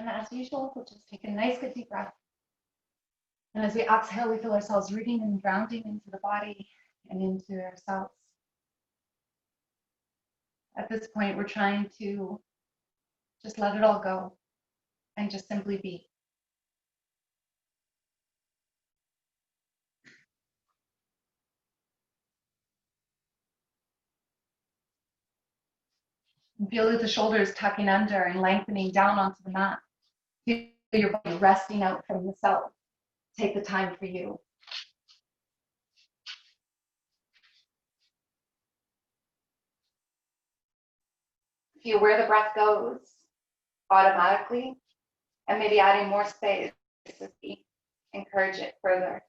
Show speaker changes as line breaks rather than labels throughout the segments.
And as usual, we'll just take a nice good deep breath. And as we exhale, we feel ourselves rooting and grounding into the body and into ourselves. At this point, we're trying to just let it all go and just simply be. And feel the shoulders tucking under and lengthening down onto the mat. Feel your body resting out from the self. Take the time for you. Feel where the breath goes automatically, and maybe adding more space as we encourage it further.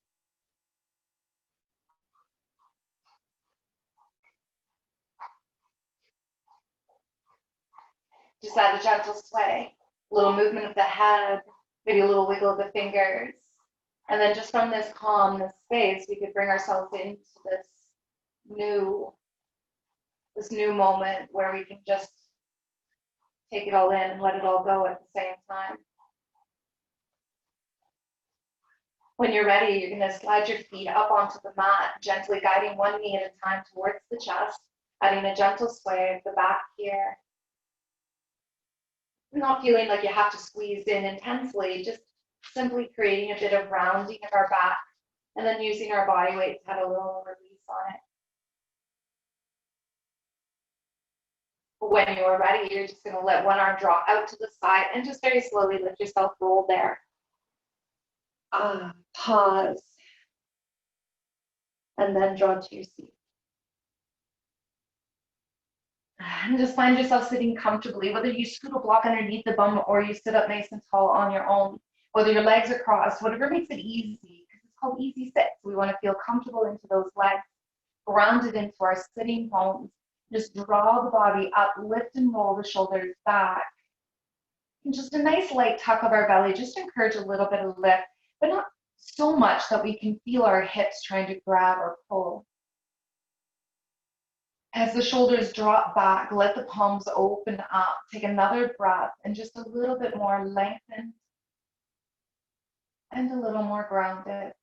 Just add a gentle sway, a little movement of the head, maybe a little wiggle of the fingers. And then just from this calm, this space, we could bring ourselves into this new moment where we can just take it all in and let it all go at the same time. When you're ready, you're going to slide your feet up onto the mat, gently guiding one knee at a time towards the chest, adding a gentle sway of the back here. Not feeling like you have to squeeze in intensely, just simply creating a bit of rounding of our back and then using our body weight to have a little release on it. When you're ready, you're just going to let one arm draw out to the side and just very slowly let yourself roll there. Pause. And then draw to your seat. And just find yourself sitting comfortably, whether you scoot a block underneath the bum or you sit up nice and tall on your own, whether your legs are crossed, whatever makes it easy, because it's called easy sit. So we want to feel comfortable into those legs, grounded into our sitting bones. Just draw the body up, lift and roll the shoulders back. And just a nice light tuck of our belly, just encourage a little bit of lift, but not so much that we can feel our hips trying to grab or pull. As the shoulders drop back, let the palms open up. Take another breath and just a little bit more lengthened and a little more grounded.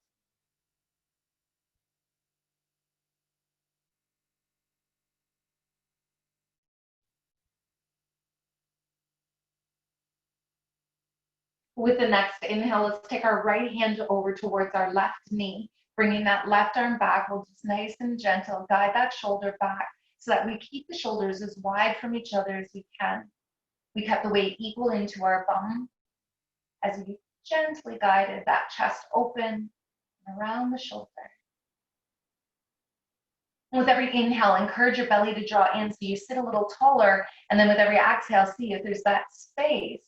With the next inhale, let's take our right hand over towards our left knee, bringing that left arm back. We'll just nice and gentle guide that shoulder back so that we keep the shoulders as wide from each other as we can. We cut the weight equal into our bum as we gently guided that chest open and around the shoulder. And with every inhale, encourage your belly to draw in so you sit a little taller, and then with every exhale, see if there's that space.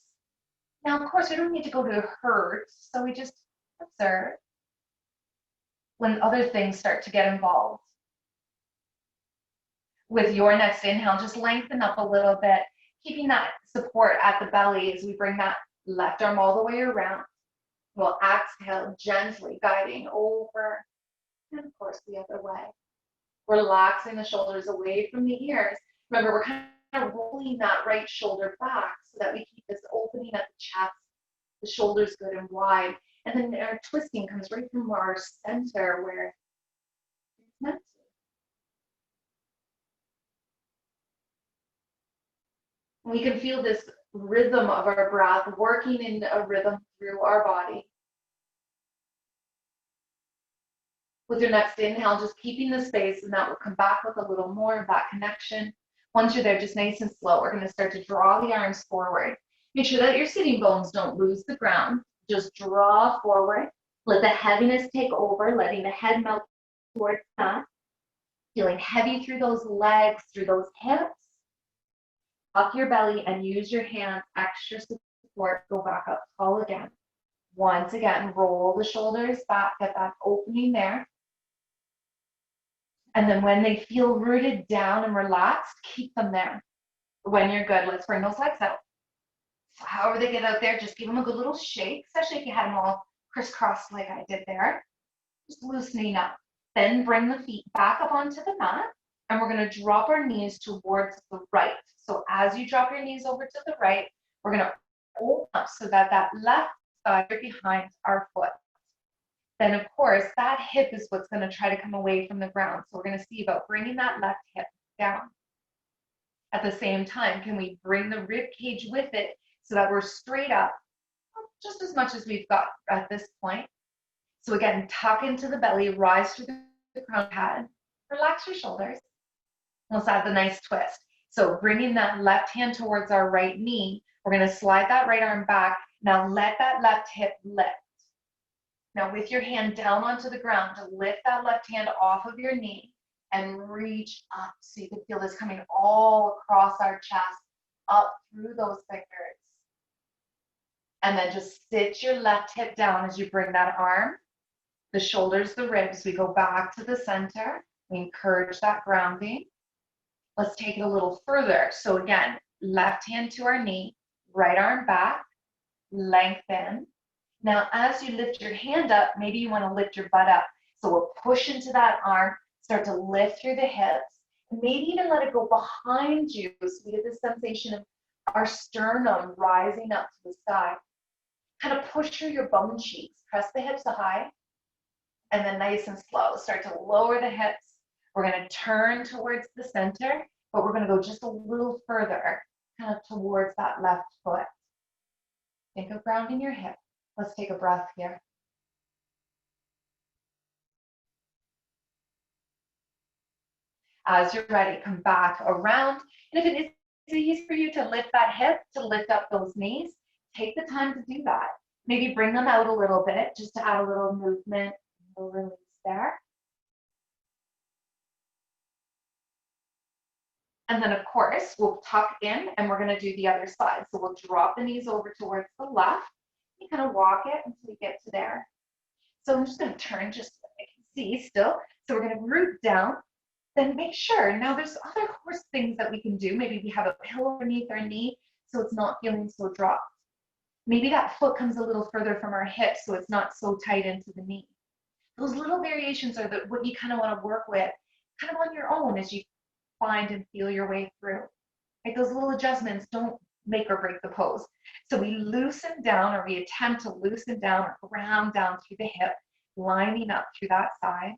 Now, of course, we don't need to go to hurt, so we just observe when other things start to get involved. With your next inhale, just lengthen up a little bit, keeping that support at the belly as we bring that left arm all the way around. We'll exhale, gently guiding over, and of course, the other way. Relaxing the shoulders away from the ears. Remember, we're kind of rolling that right shoulder back so that we keep this opening at the chest, the shoulders good and wide. And then our twisting comes right from our center where it's meant to. We can feel this rhythm of our breath working in a rhythm through our body. With your next inhale, just keeping the space, and that will come back with a little more of that connection. Once you're there, just nice and slow, we're going to start to draw the arms forward. Make sure that your sitting bones don't lose the ground. Just draw forward. Let the heaviness take over, letting the head melt towards that. Feeling heavy through those legs, through those hips. Up your belly and use your hands, extra support, go back up tall again. Once again, roll the shoulders back, get that opening there. And then when they feel rooted down and relaxed, keep them there. When you're good, let's bring those legs out. So however they get out there, just give them a good little shake, especially if you had them all crisscrossed like I did there. Just loosening up. Then bring the feet back up onto the mat, and we're going to drop our knees towards the right. So as you drop your knees over to the right, we're going to open up so that that left side is behind our foot. Then of course that hip is what's going to try to come away from the ground. So we're going to see about bringing that left hip down. At the same time, can we bring the rib cage with it so that we're straight up just as much as we've got at this point. So again, tuck into the belly, rise through the crown pad, relax your shoulders. Let's add the nice twist. So bringing that left hand towards our right knee, we're going to slide that right arm back. Now let that left hip lift. Now with your hand down onto the ground, to lift that left hand off of your knee and reach up so you can feel this coming all across our chest, up through those fingers. And then just sit your left hip down as you bring that arm, the shoulders, the ribs. We go back to the center. We encourage that grounding. Let's take it a little further. So again, left hand to our knee, right arm back, lengthen. Now, as you lift your hand up, maybe you want to lift your butt up. So we'll push into that arm, start to lift through the hips, maybe even let it go behind you so we get this sensation of our sternum rising up to the sky. Kind of push through your bone cheeks, press the hips high, and then nice and slow, start to lower the hips. We're going to turn towards the center, but we're going to go just a little further, kind of towards that left foot. Think of grounding your hip. Let's take a breath here. As you're ready, come back around. And if it is easy for you to lift that hip, to lift up those knees, take the time to do that. Maybe bring them out a little bit, just to add a little movement, a little release there. And then of course, we'll tuck in and we're gonna do the other side. So we'll drop the knees over towards the left. You kind of walk it until you get to there. So I'm just gonna turn just so I can see still. So we're gonna root down, then make sure, now there's other course things that we can do. Maybe we have a pillow beneath our knee so it's not feeling so dropped. Maybe that foot comes a little further from our hip so it's not so tight into the knee. Those little variations are what you kind of want to work with kind of on your own as you find and feel your way through. Like those little adjustments don't make or break the pose. So we loosen down, or we attempt to loosen down or ground down through the hip, lining up through that side.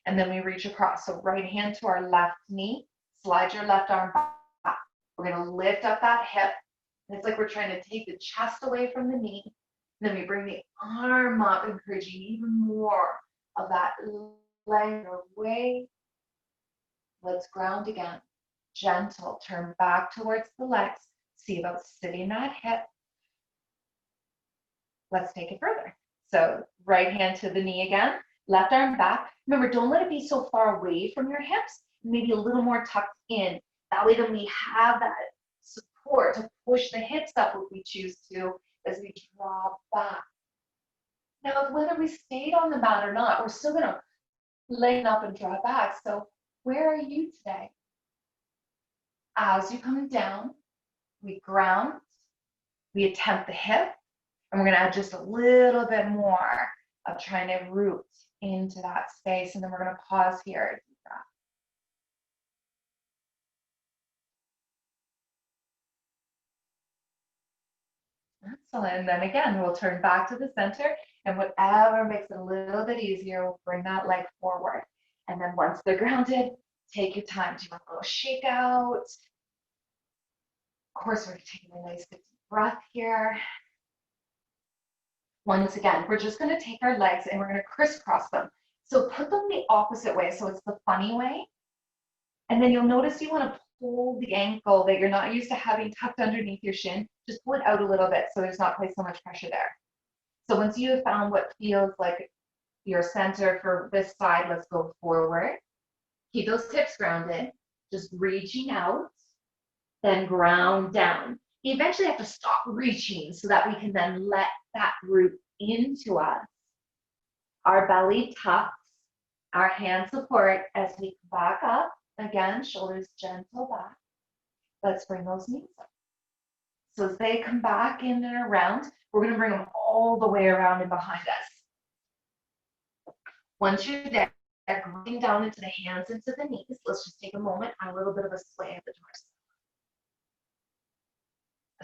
And then we reach across. So right hand to our left knee, slide your left arm back. We're going to lift up that hip. And it's like we're trying to take the chest away from the knee. And then we bring the arm up, encouraging even more of that leg away. Let's ground again. Gentle, turn back towards the legs. See about sitting that hip. Let's take it further. So right hand to the knee again, left arm back. Remember, don't let it be so far away from your hips, maybe a little more tucked in. That way then we have that support to push the hips up if we choose to as we drop back. Now, whether we stayed on the mat or not, we're still gonna lay up and draw back. So where are you today? As you come down, we ground, we attempt the hip, and we're gonna add just a little bit more of trying to root into that space, and then we're gonna pause here. Deep breath. Excellent, and then again, we'll turn back to the center, and whatever makes it a little bit easier, we'll bring that leg forward. And then once they're grounded, take your time. Do you want a little shake out? Of course, we're taking a nice deep breath here. Once again, we're just gonna take our legs and we're gonna crisscross them. So put them the opposite way, so it's the funny way. And then you'll notice you wanna pull the ankle that you're not used to having tucked underneath your shin, just pull it out a little bit so there's not quite so much pressure there. So once you have found what feels like your center for this side, let's go forward. Keep those hips grounded, just reaching out, then ground down. You eventually have to stop reaching so that we can then let that root into us. Our belly tucks, our hands support as we come back up. Again, shoulders gentle back. Let's bring those knees up. So as they come back in and around, we're going to bring them all the way around and behind us. Once you're there, grounding down into the hands, into the knees, let's just take a moment and a little bit of a sway of the torso.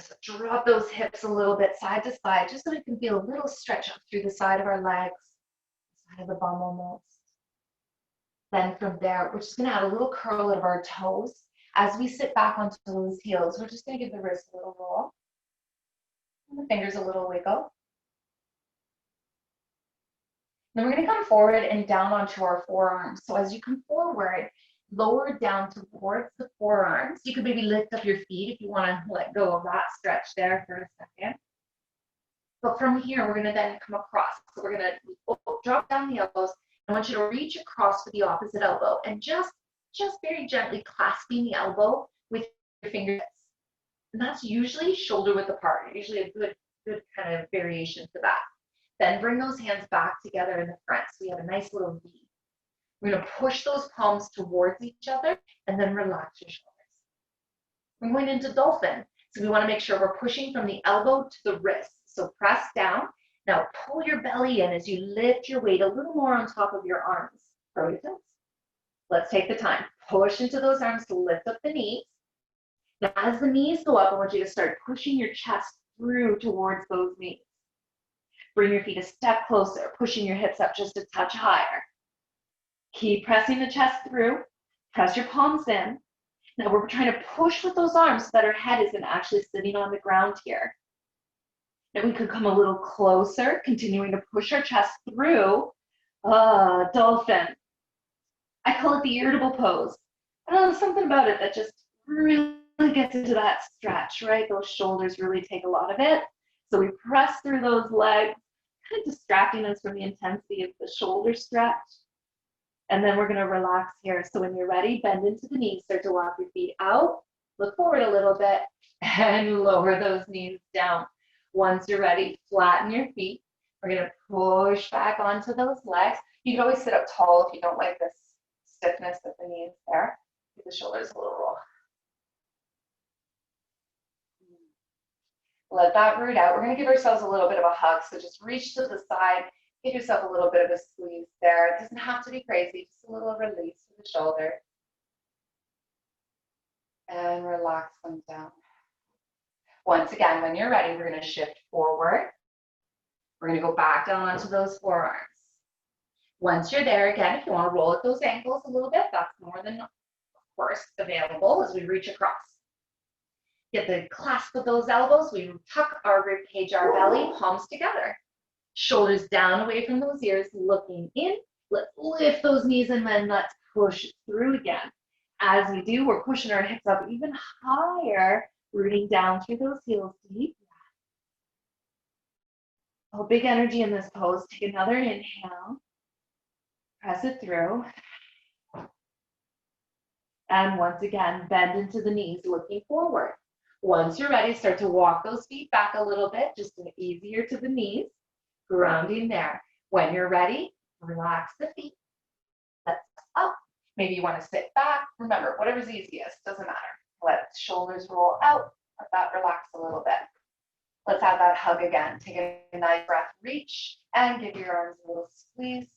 So drop those hips a little bit side to side, just so we can feel a little stretch up through the side of our legs, side of the bum almost. Then from there, we're just gonna add a little curl of our toes. As we sit back onto those heels, we're just gonna give the wrist a little roll, and the fingers a little wiggle. Then we're gonna come forward and down onto our forearms. So as you come forward, lower down towards the forearms. You could maybe lift up your feet if you wanna let go of that stretch there for a second. But from here, we're gonna then come across. So we're gonna drop down the elbows. I want you to reach across to the opposite elbow and just very gently clasping the elbow with your fingertips. And that's usually shoulder width apart, usually a good kind of variation to that. Then bring those hands back together in the front. So we have a nice little V. We're gonna push those palms towards each other and then relax your shoulders. We're going into dolphin. So we wanna make sure we're pushing from the elbow to the wrist. So press down. Now pull your belly in as you lift your weight a little more on top of your arms. Grow your toes. Let's take the time. Push into those arms to lift up the knees. Now as the knees go up, I want you to start pushing your chest through towards those knees. Bring your feet a step closer, pushing your hips up just a touch higher. Keep pressing the chest through. Press your palms in. Now we're trying to push with those arms so that our head isn't actually sitting on the ground here. Now we could come a little closer, continuing to push our chest through. Dolphin. I call it the irritable pose. I don't know, something about it that just really gets into that stretch, right? Those shoulders really take a lot of it. So we press through those legs, kind of distracting us from the intensity of the shoulder stretch. And then we're gonna relax here. So when you're ready, bend into the knees, start to walk your feet out, look forward a little bit, and lower those knees down. Once you're ready, flatten your feet. We're gonna push back onto those legs. You can always sit up tall if you don't like this stiffness of the knees there. Give the shoulders a little roll. Let that root out. We're gonna give ourselves a little bit of a hug. So just reach to the side, give yourself a little bit of a squeeze there. It doesn't have to be crazy, just a little release to the shoulder. And relax them down. Once again, when you're ready, we're gonna shift forward. We're gonna go back down onto those forearms. Once you're there, again, if you wanna roll at those ankles a little bit, that's more than, of course, available as we reach across. Get the clasp of those elbows. We tuck our rib cage, our belly, palms together. Shoulders down away from those ears, looking in. Let's lift those knees and then let's push through again. As we do, we're pushing our hips up even higher, rooting down through those heels. Deep breath. Oh, big energy in this pose. Take another inhale. Press it through. And once again, bend into the knees, looking forward. Once you're ready, start to walk those feet back a little bit, just easier to the knees, grounding there. When you're ready, relax the feet. Let's up. Maybe you want to sit back. Remember, whatever's easiest, doesn't matter. Let shoulders roll out. Let that relax a little bit. Let's have that hug again. Take a nice breath, reach, and give your arms a little squeeze.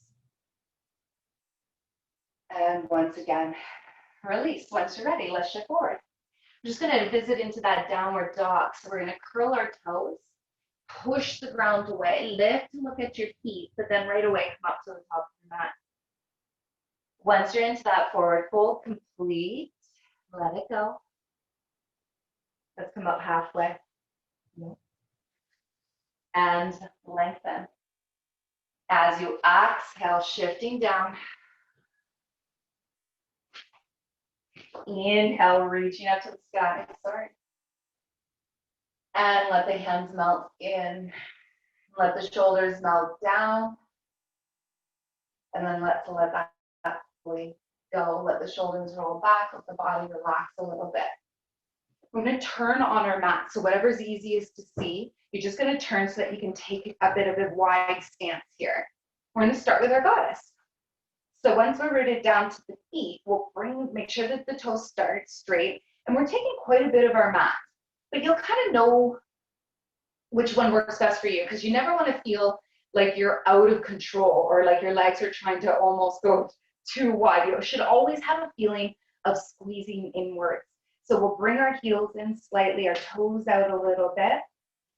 And once again, release. Once you're ready, let's shift forward. We're just gonna visit into that downward dog. So we're gonna curl our toes, push the ground away, lift and look at your feet, but then right away come up to the top of the mat. Once you're into that forward fold, complete, let it go. Let's come up halfway. And lengthen. As you exhale, shifting down. Inhale, reaching up to the sky. Sorry. And let the hands melt in. Let the shoulders melt down. And then let's let that fully go. Let the shoulders roll back. Let the body relax a little bit. We're going to turn on our mat. So whatever's easiest to see, you're just going to turn so that you can take a bit of a wide stance here. We're going to start with our goddess. So once we're rooted down to the feet, we'll make sure that the toes start straight. And we're taking quite a bit of our mat. But you'll kind of know which one works best for you, because you never want to feel like you're out of control or like your legs are trying to almost go too wide. You should always have a feeling of squeezing inwards. So we'll bring our heels in slightly, our toes out a little bit.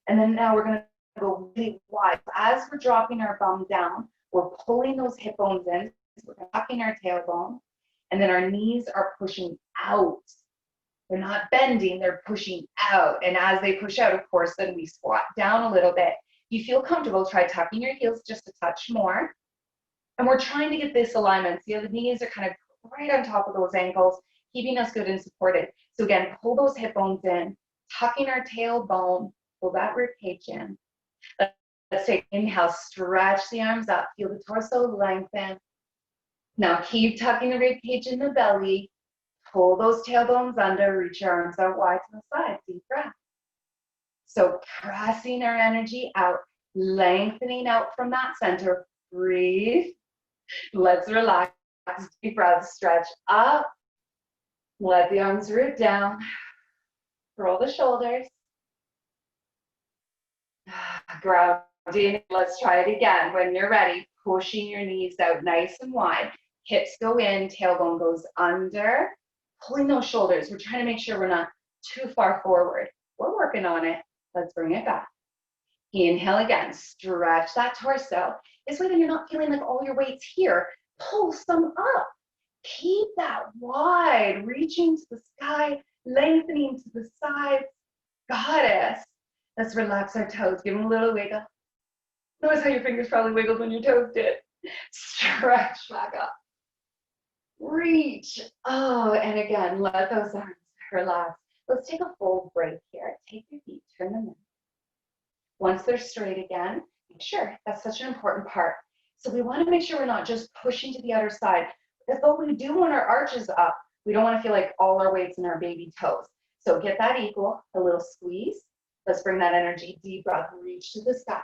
And then now we're going to go really wide. As we're dropping our bum down, we're pulling those hip bones in. So we're tucking our tailbone. And then our knees are pushing out. They're not bending, they're pushing out. And as they push out, of course, then we squat down a little bit. If you feel comfortable, try tucking your heels just a touch more. And we're trying to get this alignment. See how the knees are kind of right on top of those ankles, keeping us good and supported. So again, pull those hip bones in, tucking our tailbone, pull that rib cage in. Let's take inhale, stretch the arms up, feel the torso lengthen. Now keep tucking the rib cage in the belly. Pull those tailbones under, reach your arms out wide to the side, deep breath. So pressing our energy out, lengthening out from that center. Breathe. Let's relax. Deep breath, stretch up. Let the arms root down. Roll the shoulders. Grounding. Let's try it again. When you're ready, pushing your knees out nice and wide. Hips go in, tailbone goes under. Pulling those shoulders. We're trying to make sure we're not too far forward. We're working on it. Let's bring it back. Inhale again. Stretch that torso. This way then you're not feeling like all your weight's here. Pull some up. Keep that wide, reaching to the sky, lengthening to the sides. Goddess. Let's relax our toes. Give them a little wiggle. Notice how your fingers probably wiggled when your toes did. Stretch back up. Reach. Oh, and again, let those arms relax. Let's take a full break here. Take your feet, turn them in. Once they're straight again, make sure that's such an important part. So we want to make sure we're not just pushing to the other side. But we do want our arches up. We don't want to feel like all our weight's in our baby toes. So get that equal, a little squeeze. Let's bring that energy, deep breath, reach to the sky.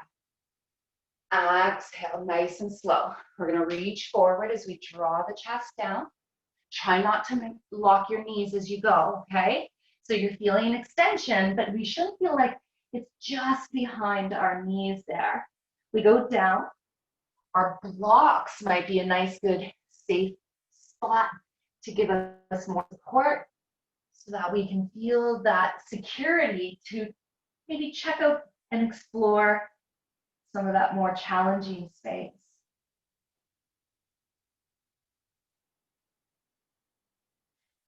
Exhale, nice and slow. We're going to reach forward as we draw the chest down. Try not to lock your knees as you go, okay? So you're feeling extension, but we should feel like it's just behind our knees there. We go down. Our blocks might be a nice, good, safe spot to give us more support so that we can feel that security to maybe check out and explore some of that more challenging space.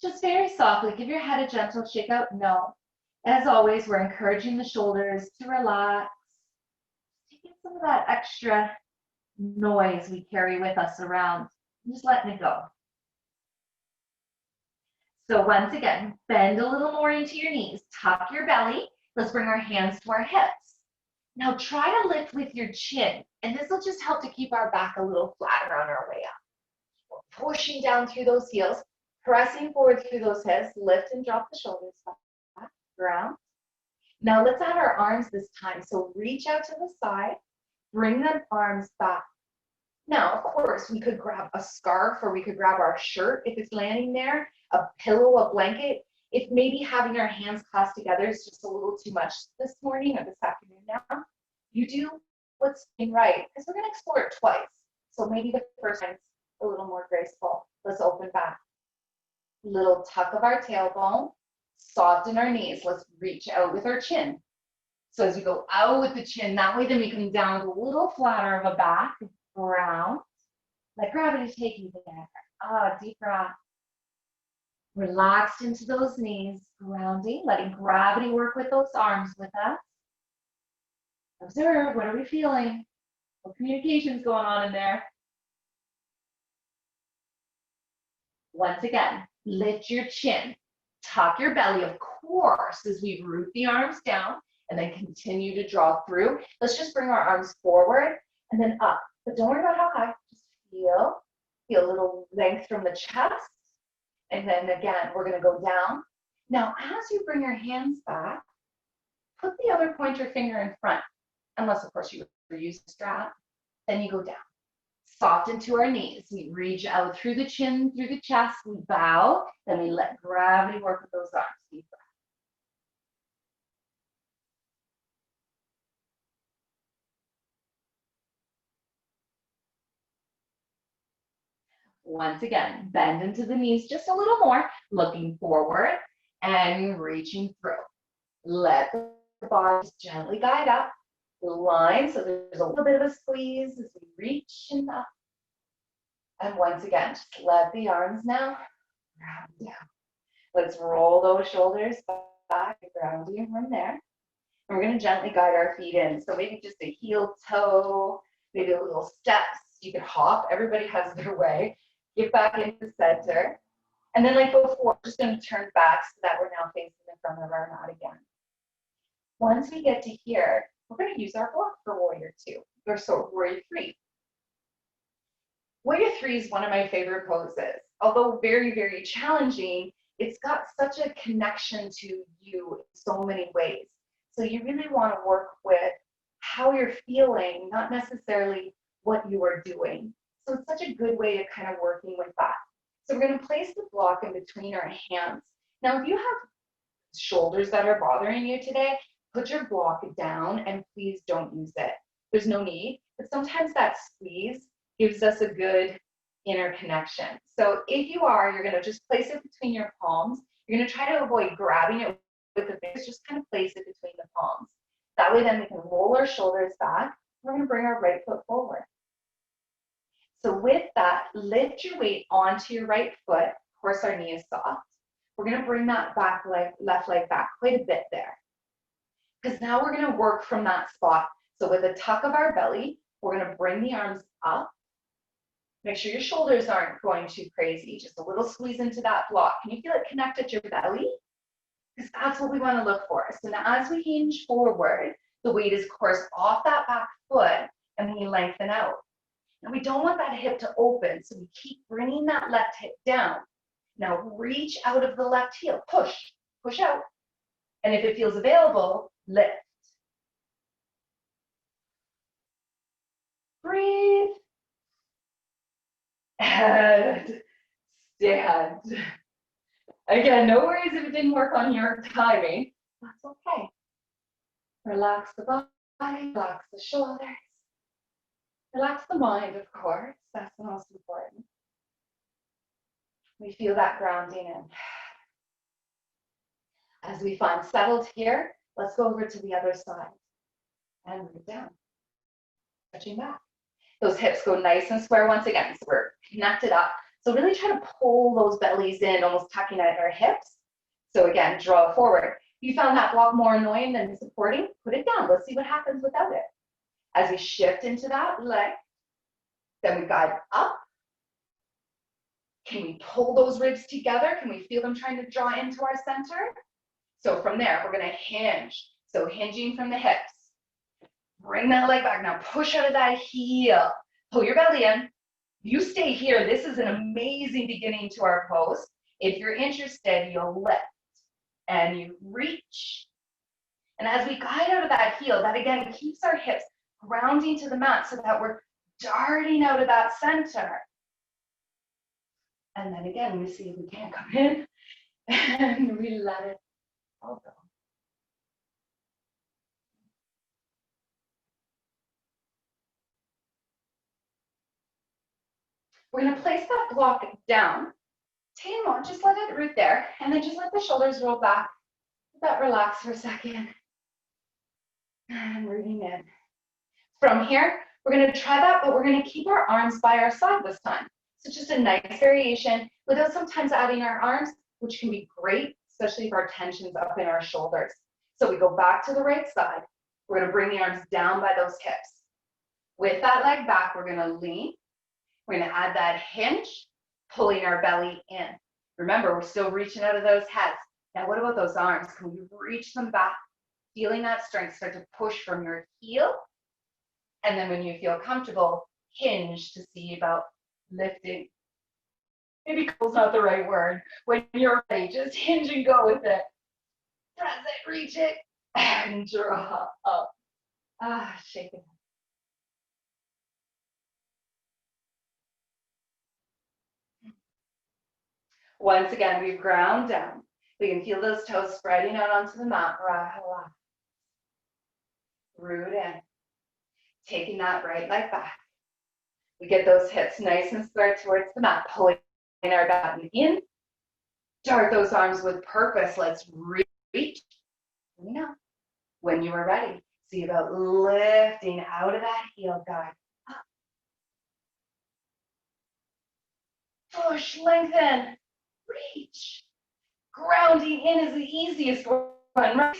Just very softly, give your head a gentle shake out, no. As always, we're encouraging the shoulders to relax, taking some of that extra noise we carry with us around, just letting it go. So once again, bend a little more into your knees, tuck your belly. Let's bring our hands to our hips. Now try to lift with your chin, and this will just help to keep our back a little flatter on our way up. We're pushing down through those heels, pressing forward through those hips, lift and drop the shoulders back, ground. Now let's add our arms this time. So reach out to the side, bring them arms back. Now, of course, we could grab a scarf or we could grab our shirt if it's landing there, a pillow, a blanket. If maybe having our hands clasped together is just a little too much this morning or this afternoon now, you do what's right, because we're going to explore it twice. So maybe the first time's a little more graceful. Let's open back. Little tuck of our tailbone, soften our knees. Let's reach out with our chin. So as we go out with the chin, that way then we come down with a little flatter of a back, ground. Let gravity take you there. Deep breath. Relaxed into those knees, grounding, letting gravity work with those arms with us. Observe, what are we feeling? What communication's going on in there? Once again, lift your chin, tuck your belly, of course, as we root the arms down and then continue to draw through. Let's just bring our arms forward and then up. But don't worry about how high, just feel a little length from the chest. And then again, we're going to go down. Now, as you bring your hands back, put the other pointer finger in front, unless, of course, you use the strap. Then you go down. Soften to our knees. We reach out through the chin, through the chest. We bow. Then we let gravity work with those arms. Deep breath. Once again, bend into the knees just a little more, looking forward. and reaching through. Let the body just gently guide up the line, so there's a little bit of a squeeze as we reach and up. And once again, just let the arms now round down. Let's roll those shoulders back, grounding from there. And we're going to gently guide our feet in. So maybe just a heel toe, maybe a little steps. You could hop. Everybody has their way. Get back into the center. And then like before, just going to turn back so that we're now facing the front of our mat again. Once we get to here, we're going to use our block for Warrior 2, or so Warrior 3. Warrior 3 is one of my favorite poses. Although very, very challenging, it's got such a connection to you in so many ways. So you really want to work with how you're feeling, not necessarily what you are doing. So it's such a good way of kind of working with that. So we're going to place the block in between our hands. Now, if you have shoulders that are bothering you today, put your block down and please don't use it. There's no need, but sometimes that squeeze gives us a good inner connection. So if you are, you're going to just place it between your palms. You're going to try to avoid grabbing it with the fingers, just kind of place it between the palms. That way then we can roll our shoulders back. We're going to bring our right foot forward. So with that, lift your weight onto your right foot. Of course, our knee is soft. We're going to bring that back leg, left leg back quite a bit there. Because now we're going to work from that spot. So with a tuck of our belly, we're going to bring the arms up. Make sure your shoulders aren't going too crazy. Just a little squeeze into that block. Can you feel it connect at your belly? Because that's what we want to look for. So now as we hinge forward, the weight is, of course, off that back foot, and we lengthen out. And we don't want that hip to open, so we keep bringing that left hip down. Now reach out of the left heel. Push. Push out. And if it feels available, lift. Breathe. And stand. Again, no worries if it didn't work on your timing. That's okay. Relax the body, relax the shoulders. Relax the mind, of course. That's the most important. We feel that grounding in. As we find settled here, let's go over to the other side. And move down. Stretching back. Those hips go nice and square once again. So we're connected up. So really try to pull those bellies in, almost tucking at our hips. So again, draw forward. If you found that block more annoying than supporting, put it down. Let's see what happens without it. As we shift into that leg, then we guide up. Can we pull those ribs together? Can we feel them trying to draw into our center? So from there, we're going to hinge. So hinging from the hips. Bring that leg back. Now push out of that heel. Pull your belly in. You stay here. This is an amazing beginning to our pose. If you're interested, you'll lift and you reach. And as we guide out of that heel, that again keeps our hips grounding to the mat so that we're darting out of that center. And then again, we see if we can't come in and we let it all go. We're going to place that block down. Take more, just let it root there, and then just let the shoulders roll back. Let that relax for a second. And rooting in. From here, we're going to try that, but we're going to keep our arms by our side this time. So just a nice variation without sometimes adding our arms, which can be great, especially if our tension's up in our shoulders. So we go back to the right side. We're going to bring the arms down by those hips. With that leg back, we're going to lean. We're going to add that hinge, pulling our belly in. Remember, we're still reaching out of those heads. Now, what about those arms? Can we reach them back? Feeling that strength start to push from your heel. And then when you feel comfortable, hinge to see about lifting. Maybe cool's not the right word. When you're ready, just hinge and go with it. Press it, reach it, and draw up. Shake it. Once again, we ground down. We can feel those toes spreading out onto the mat. Relax. Root in. Taking that right leg back. We get those hips nice and square towards the mat, pulling our bottom in. Start those arms with purpose. Let's reach. Now, when you are ready, see about lifting out of that heel guide. Up. Push, lengthen, reach. Grounding in is the easiest one, right?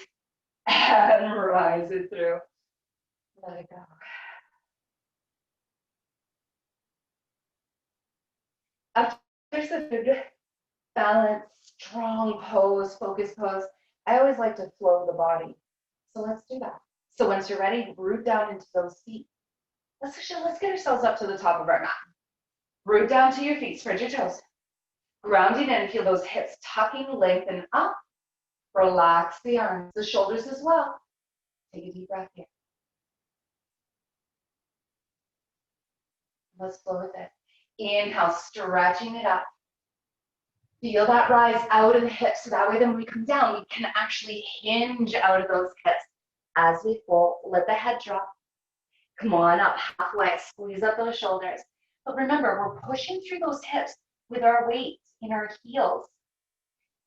And rise it through. Let it go. After such a good balance, strong pose, focus pose, I always like to flow the body. So let's do that. So once you're ready, root down into those feet. Let's get ourselves up to the top of our mat. Root down to your feet, spread your toes. Grounding in, feel those hips tucking, lengthen up. Relax the arms, the shoulders as well. Take a deep breath here. Let's flow with it. Inhale, stretching it up. Feel that rise out of the hips, so that way then when we come down, we can actually hinge out of those hips. As we fold, let the head drop. Come on up, halfway, squeeze up those shoulders. But remember, we're pushing through those hips with our weight in our heels.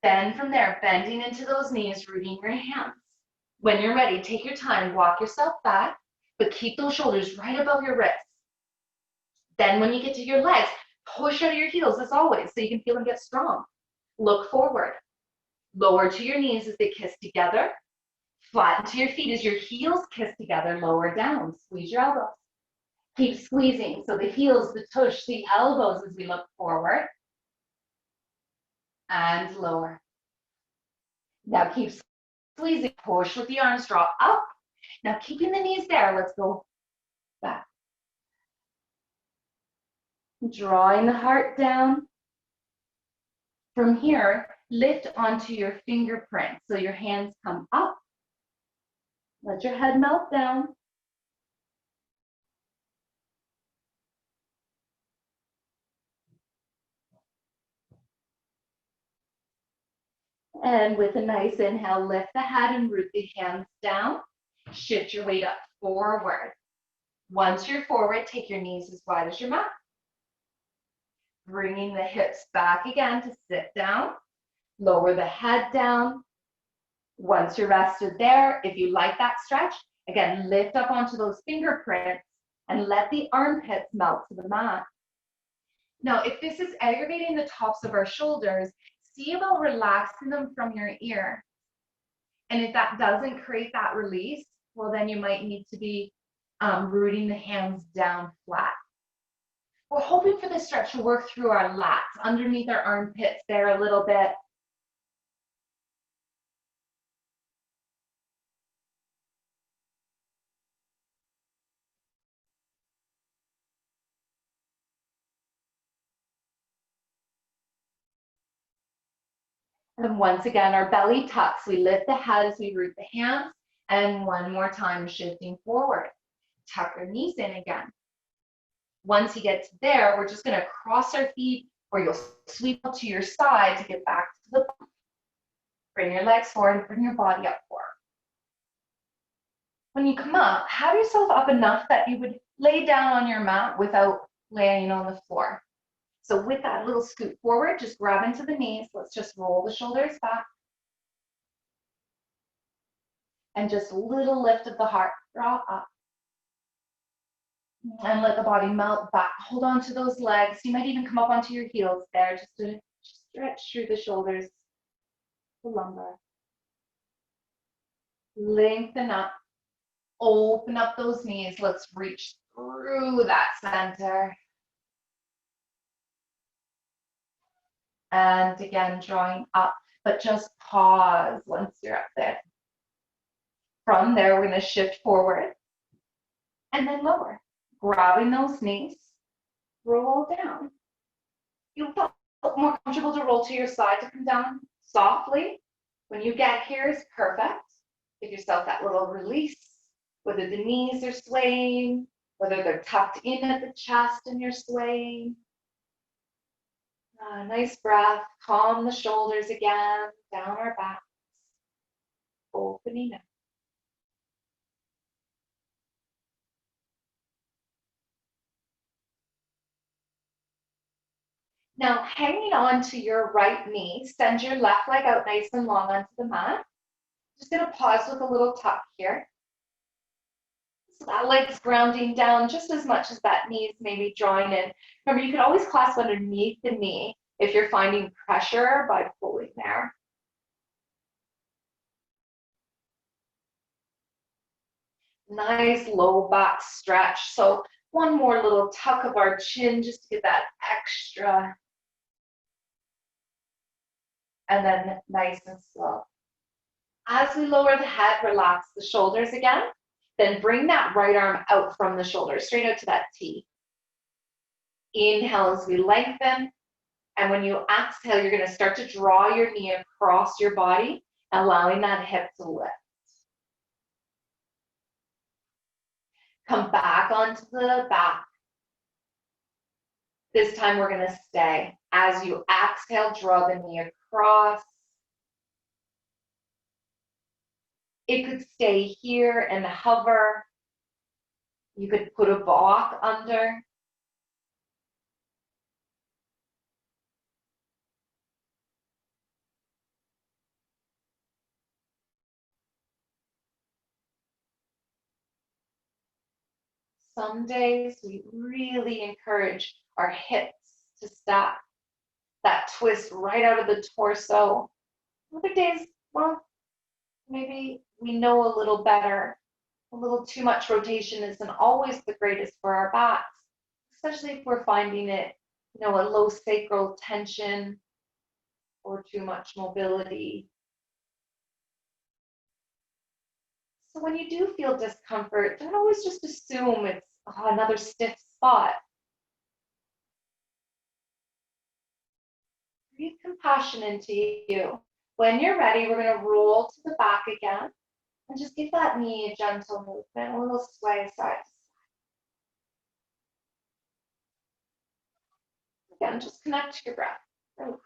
Then from there, bending into those knees, rooting your hands. When you're ready, take your time, walk yourself back, but keep those shoulders right above your wrists. Then when you get to your legs, push out of your heels as always, so you can feel them get strong. Look forward. Lower to your knees as they kiss together. Flatten to your feet as your heels kiss together. Lower down. Squeeze your elbows. Keep squeezing. So the heels, the tush, the elbows as we look forward. And lower. Now keep squeezing. Push with the arms. Draw up. Now keeping the knees there. Let's go back. Drawing the heart down. From here, lift onto your fingerprints. So your hands come up. Let your head melt down. And with a nice inhale, lift the head and root the hands down. Shift your weight up forward. Once you're forward, take your knees as wide as your mat. Bringing the hips back again to sit down. Lower the head down. Once you're rested there, if you like that stretch, again, lift up onto those fingerprints and let the armpits melt to the mat. Now, if this is aggravating the tops of our shoulders, see about relaxing them from your ear. And if that doesn't create that release, well, then you might need to be rooting the hands down flat. We're hoping for this stretch to work through our lats, underneath our armpits there a little bit. And once again, our belly tucks. We lift the head as we root the hands. And one more time, shifting forward. Tuck our knees in again. Once you get to there, we're just going to cross our feet, or you'll sweep up to your side to get back to the bump. Bring your legs forward and bring your body up forward. When you come up, have yourself up enough that you would lay down on your mat without laying on the floor. So with that little scoot forward, just grab into the knees. Let's just roll the shoulders back. And just a little lift of the heart. Draw up. And let the body melt back. Hold on to those legs. You might even come up onto your heels there, just to stretch through the shoulders, the lumbar. Lengthen up. Open up those knees. Let's reach through that center. And again, drawing up, but just pause once you're up there. From there, we're going to shift forward and then lower. Grabbing those knees, roll down. You'll feel more comfortable to roll to your side to come down softly. When you get here is perfect. Give yourself that little release, whether the knees are swaying, whether they're tucked in at the chest and you're swaying. Nice breath, calm the shoulders again, down our backs, opening up. Now, hanging on to your right knee, send your left leg out nice and long onto the mat. Just gonna pause with a little tuck here. So that leg's grounding down just as much as that knee is maybe drawing in. Remember, you can always clasp underneath the knee if you're finding pressure by pulling there. Nice low back stretch. So one more little tuck of our chin just to get that extra. And then nice and slow. As we lower the head, relax the shoulders again. Then bring that right arm out from the shoulder, straight out to that T. Inhale as we lengthen. And when you exhale, you're going to start to draw your knee across your body, allowing that hip to lift. Come back onto the back. This time we're going to stay. As you exhale, draw the knee across. It could stay here and hover. You could put a block under. Some days we really encourage our hips to stack, that twist right out of the torso. Other days, well, maybe we know a little better. A little too much rotation isn't always the greatest for our backs, especially if we're finding it, a low sacral tension or too much mobility. So when you do feel discomfort, don't always just assume it's another stiff spot. Breathe compassion into you. When you're ready, we're going to roll to the back again and just give that knee a gentle movement, a little sway side to side. Again, just connect to your breath. Relax.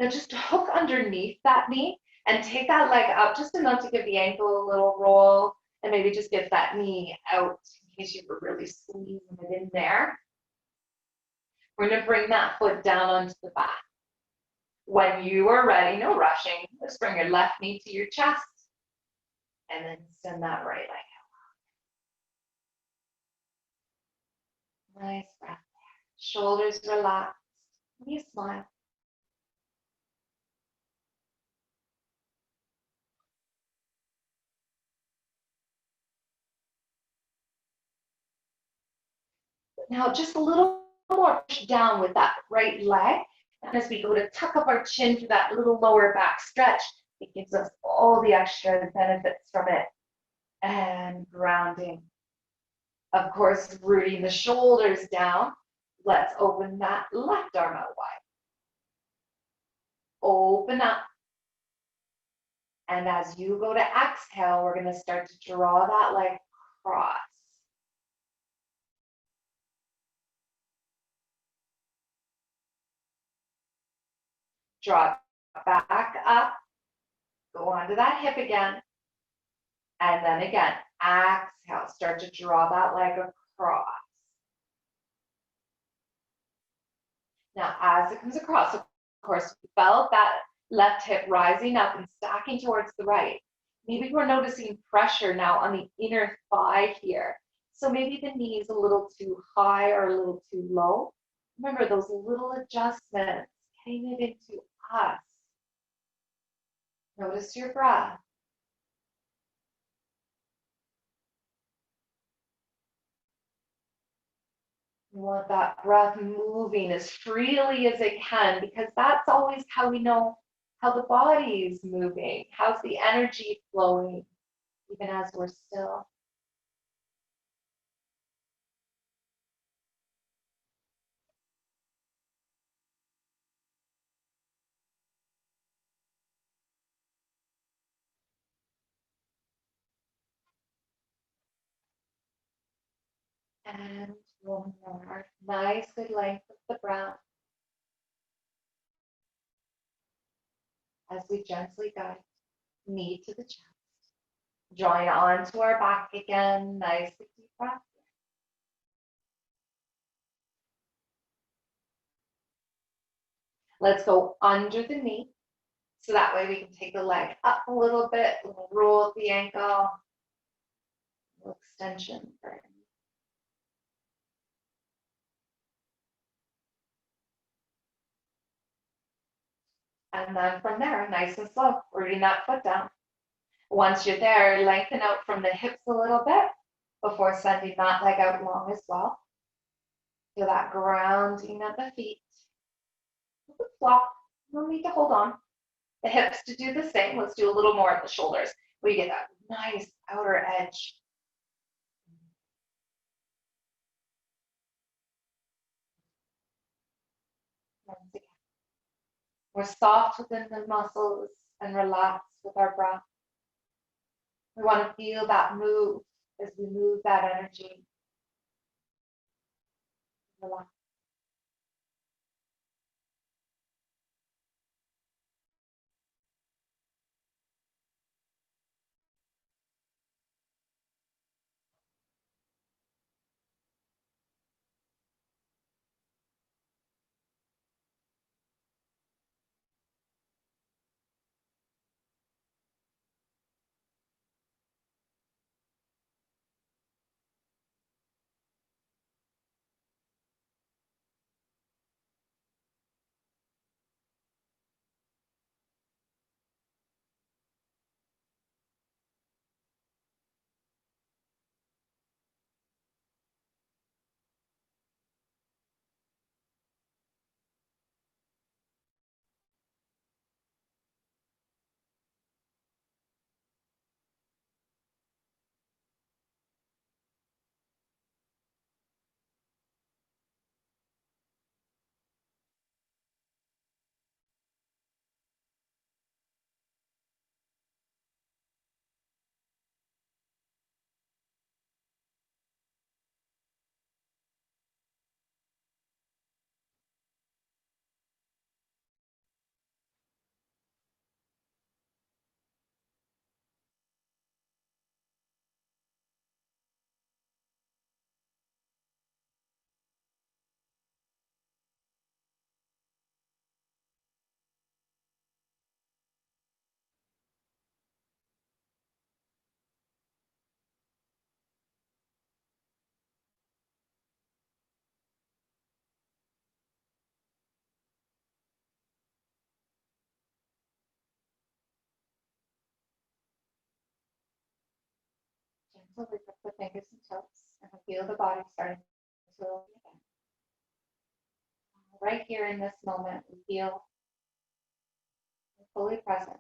Now just hook underneath that knee and take that leg up just enough to give the ankle a little roll and maybe just get that knee out in case you were really squeezing it in there. We're going to bring that foot down onto the back. When you are ready, no rushing, just bring your left knee to your chest and then send that right leg out. Nice breath there. Shoulders relaxed. You smile. Now just a little more push down with that right leg. And as we go to tuck up our chin through that little lower back stretch, it gives us all the extra benefits from it. And grounding. Of course, rooting the shoulders down. Let's open that left arm out wide. Open up. And as you go to exhale, we're going to start to draw that leg across. Draw it back up. Go onto that hip again. And then again, exhale. Start to draw that leg across. Now, as it comes across, of course, we felt that left hip rising up and stacking towards the right. Maybe we're noticing pressure now on the inner thigh here. So maybe the knee is a little too high or a little too low. Remember those little adjustments, getting it into us. Notice your breath. You want that breath moving as freely as it can, because that's always how we know how the body is moving. How's the energy flowing, even as we're still. And one more. Nice, good length of the breath. As we gently guide, knee to the chest. Drawing onto our back again. Nice deep breath. Let's go under the knee. So that way we can take the leg up a little bit, roll the ankle, extension. And then from there, nice and slow, rooting that foot down. Once you're there, lengthen out from the hips a little bit before sending that leg out long as well. Feel that grounding at the feet. Flop, no need to hold on. The hips to do the same. Let's do a little more at the shoulders. We get that nice outer edge. Once again. We're soft within the muscles and relaxed with our breath. We want to feel that move as we move that energy. Relax. Gently lift up the fingers and toes and feel the body starting to open again. Right here in this moment, we feel fully present.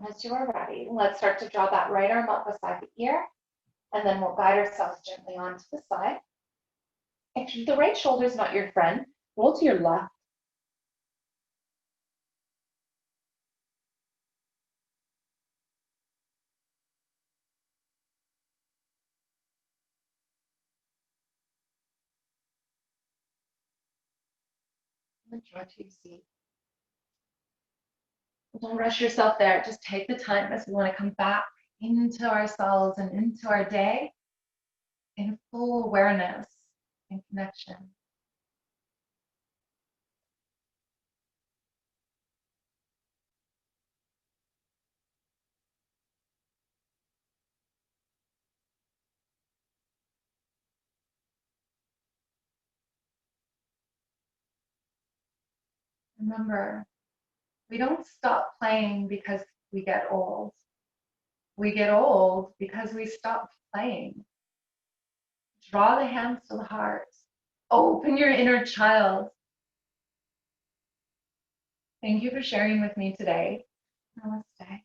As you are ready, let's start to draw that right arm up beside the ear, and then we'll guide ourselves gently onto the side. If the right shoulder is not your friend, roll to your left. And draw to your seat. Don't rush yourself there. Just take the time as we want to come back into ourselves and into our day in full awareness and connection. Remember, we don't stop playing because we get old. We get old because we stop playing. Draw the hands to the heart. Open your inner child. Thank you for sharing with me today. Namaste.